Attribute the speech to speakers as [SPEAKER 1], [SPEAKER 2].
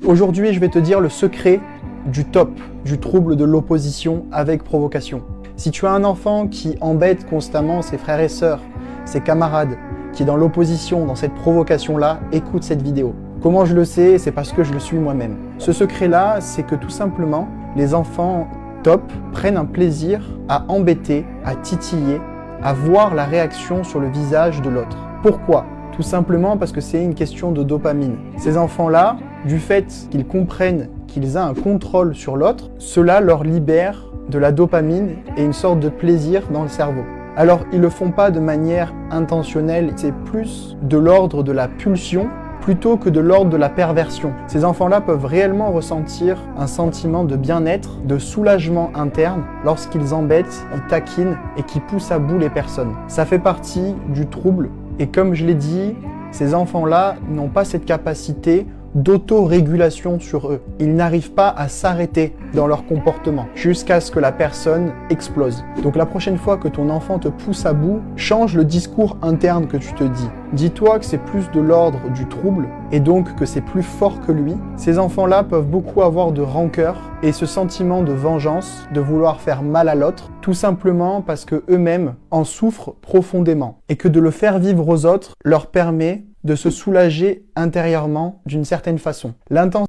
[SPEAKER 1] Aujourd'hui, je vais te dire le secret du TOP, du trouble de l'opposition avec provocation. Si tu as un enfant qui embête constamment ses frères et sœurs, ses camarades, qui est dans l'opposition, dans cette provocation-là, écoute cette vidéo. Comment je le sais? C'est parce que je le suis moi-même. Ce secret-là, c'est que tout simplement, les enfants TOP prennent un plaisir à embêter, à titiller, à voir la réaction sur le visage de l'autre. Pourquoi? Tout simplement parce que c'est une question de dopamine. Ces enfants-là, du fait qu'ils comprennent qu'ils ont un contrôle sur l'autre, cela leur libère de la dopamine et une sorte de plaisir dans le cerveau. Alors, ils ne le font pas de manière intentionnelle, c'est plus de l'ordre de la pulsion plutôt que de l'ordre de la perversion. Ces enfants-là peuvent réellement ressentir un sentiment de bien-être, de soulagement interne lorsqu'ils embêtent, ils taquinent et qu'ils poussent à bout les personnes. Ça fait partie du trouble et comme je l'ai dit, ces enfants-là n'ont pas cette capacité d'autorégulation sur eux. Ils n'arrivent pas à s'arrêter dans leur comportement jusqu'à ce que la personne explose. Donc la prochaine fois que ton enfant te pousse à bout, change le discours interne que tu te dis. Dis-toi que c'est plus de l'ordre du trouble et donc que c'est plus fort que lui. Ces enfants-là peuvent beaucoup avoir de rancœur et ce sentiment de vengeance, de vouloir faire mal à l'autre, tout simplement parce que eux-mêmes en souffrent profondément et que de le faire vivre aux autres leur permet de se soulager intérieurement d'une certaine façon. L'intention